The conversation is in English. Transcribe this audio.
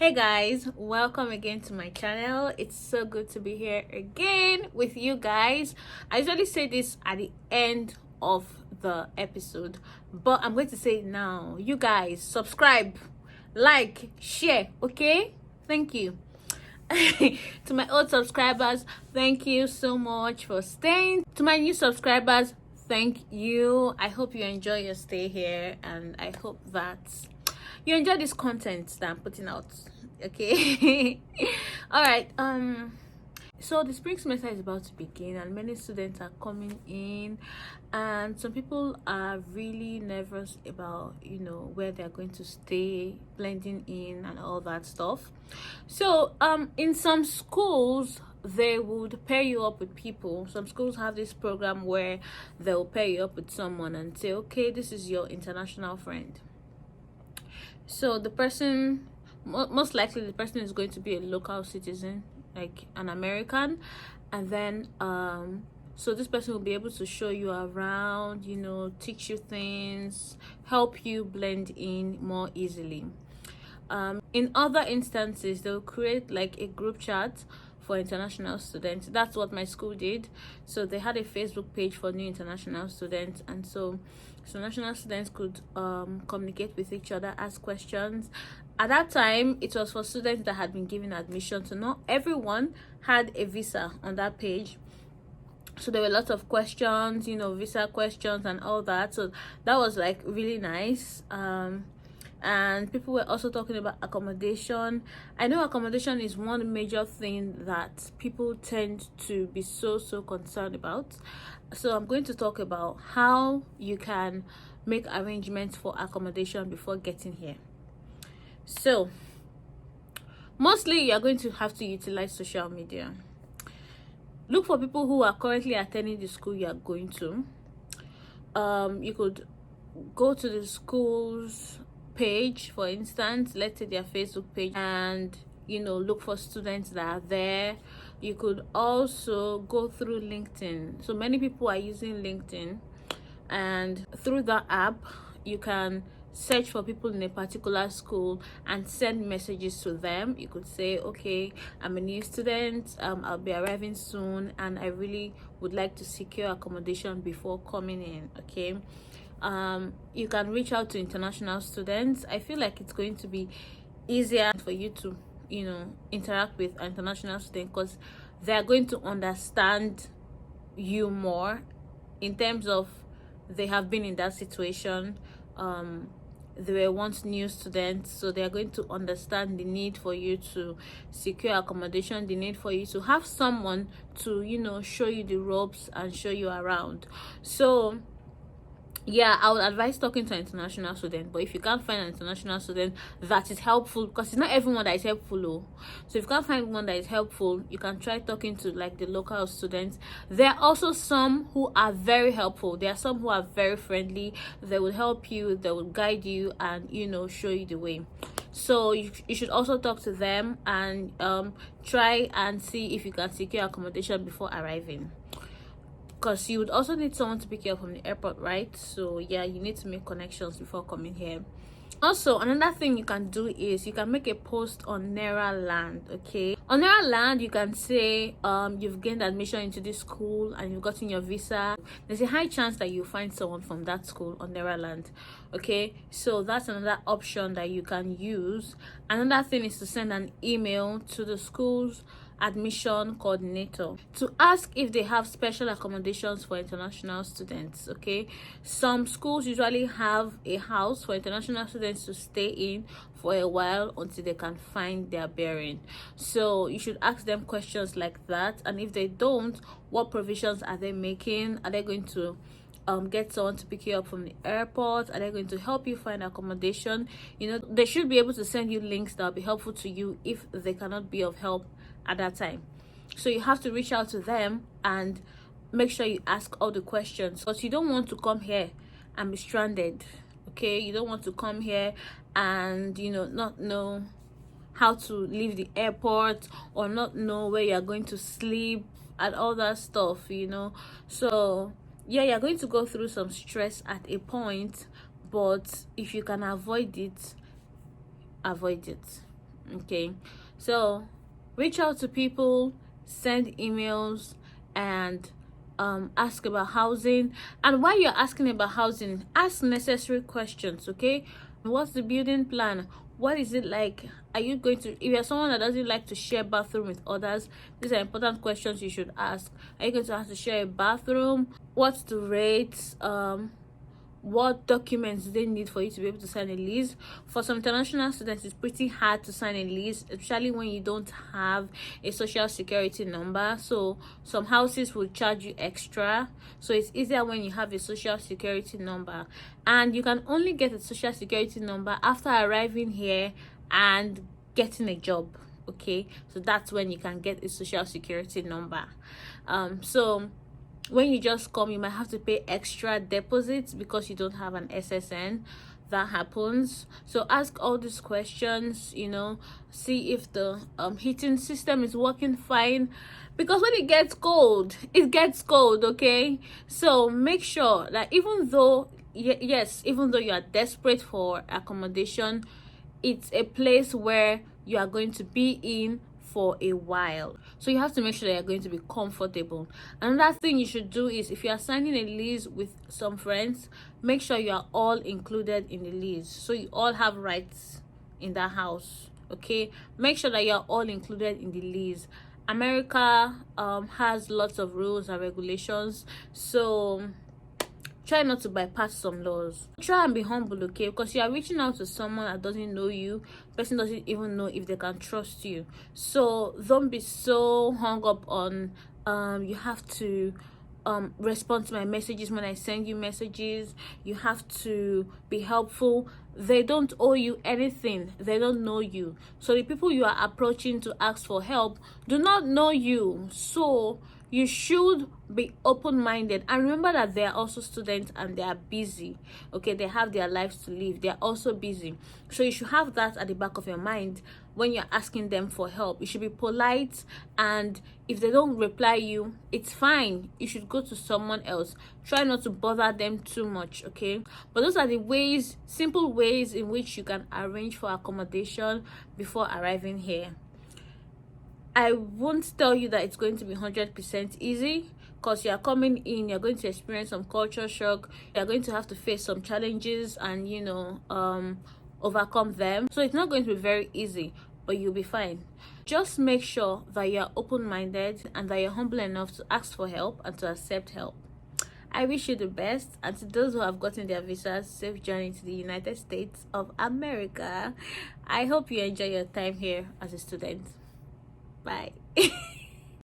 Hey guys, welcome again to my channel. It's so good to be here again with you guys. I usually say this at the end of the episode, but I'm going to say it now. You guys, subscribe, like, share, okay? Thank you. To my old subscribers, thank you so much for staying. To my new subscribers, thank you. I hope you enjoy your stay here, and I hope that you enjoy this content that I'm putting out. Okay. All right. So the spring semester is about to begin, and many students are coming in, and some people are really nervous about where they're going to stay, blending in and all that stuff. So in some schools they would pair you up with people. Some schools have this program where they'll pair you up with someone and say, okay, this is your international friend. So the person, most likely the person is going to be a local citizen, like an American, and then so this person will be able to show you around, teach you things, help you blend in more easily. In other instances, they'll create like a group chat for international students. That's what my school did. So they had a Facebook page for new international students, and so international students could communicate with each other, ask questions. At that time, it was for students that had been given admission, so not everyone had a visa on that page. So there were lots of questions, visa questions and all that. So that was like really nice. And people were also talking about accommodation. I know accommodation is one major thing that people tend to be so concerned about. So I'm going to talk about how you can make arrangements for accommodation before getting here. So mostly you're going to have to utilize social media. Look for people who are currently attending the school you are going to. You could go to the school's page, for instance, let's say their Facebook page, and look for students that are there. You could also go through LinkedIn. So many people are using LinkedIn, and through that app you can search for people in a particular school and send messages to them. You could say, okay, I'm a new student, I'll be arriving soon, and I really would like to secure accommodation before coming in. Okay. You can reach out to international students. I feel like it's going to be easier for you to interact with international students, because they're going to understand you more in terms of they have been in that situation. They were once new students, so they are going to understand the need for you to secure accommodation, the need for you to have someone to show you the ropes and show you around. So yeah, I would advise talking to an international student. But if you can't find an international student that is helpful, because it's not everyone that is helpful, so if you can't find one that is helpful, you can try talking to like the local students. There are also some who are very helpful. There are some who are very friendly. They will help you, they will guide you, and show you the way. So you should also talk to them and try and see if you can secure accommodation before arriving, because you would also need someone to pick you up from the airport, right? So yeah, you need to make connections before coming here. Also, another thing you can do is you can make a post on Nairaland. Okay, on Nairaland you can say you've gained admission into this school and you've gotten your visa. There's a high chance that you'll find someone from that school on Nairaland. Okay, so that's another option that you can use. Another thing is to send an email to the school's admission coordinator to ask if they have special accommodations for international students. Okay, some schools usually have a house for international students to stay in for a while until they can find their bearing. So you should ask them questions like that, and if they don't, what provisions are they making? Are they going to get someone to pick you up from the airport? Are they going to help you find accommodation? They should be able to send you links that will be helpful to you if they cannot be of help at that time. So you have to reach out to them and make sure you ask all the questions, because you don't want to come here and be stranded. Okay, you don't want to come here and not know how to leave the airport, or not know where you're going to sleep and all that stuff. So yeah, you're going to go through some stress at a point, but if you can avoid it, avoid it. Okay, so reach out to people, send emails, and ask about housing. And while you're asking about housing, ask necessary questions. Okay, what's the building plan? What is it like? Are you going to, if you're someone that doesn't like to share bathroom with others, these are important questions you should ask. Are you going to have to share a bathroom? What's the rate? What documents do they need for you to be able to sign a lease? For some international students, it's pretty hard to sign a lease, especially when you don't have a social security number. So some houses will charge you extra, so it's easier when you have a social security number. And you can only get a social security number after arriving here and getting a job. Okay, so that's when you can get a social security number. So when you just come, you might have to pay extra deposits because you don't have an SSN. That happens. So ask all these questions, see if the heating system is working fine, because when it gets cold, okay? So make sure that even though even though you are desperate for accommodation, it's a place where you are going to be in for a while, so you have to make sure that you're going to be comfortable. Another thing you should do is, if you are signing a lease with some friends, make sure you are all included in the lease, so you all have rights in that house. Okay, make sure that you're all included in the lease. America has lots of rules and regulations, so try not to bypass some laws. Try and be humble, okay? Because you are reaching out to someone that doesn't know you. Person doesn't even know if they can trust you. So don't be so hung up on you have to respond to my messages when I send you messages. You have to be helpful. They don't owe you anything. They don't know you. So the people you are approaching to ask for help do not know you. So you should be open-minded, and remember that they are also students and they are busy. Okay, they have their lives to live. They are also busy, so you should have that at the back of your mind when you're asking them for help. You should be polite, and if they don't reply you, it's fine. You should go to someone else. Try not to bother them too much, okay? But those are the ways, simple ways in which you can arrange for accommodation before arriving here. I won't tell you that it's going to be 100% easy, because you're coming in, you're going to experience some culture shock, you're going to have to face some challenges and overcome them. So it's not going to be very easy, but you'll be fine. Just make sure that you're open-minded and that you're humble enough to ask for help and to accept help. I wish you the best, and to those who have gotten their visas, safe journey to the United States of America. I hope you enjoy your time here as a student. Bye.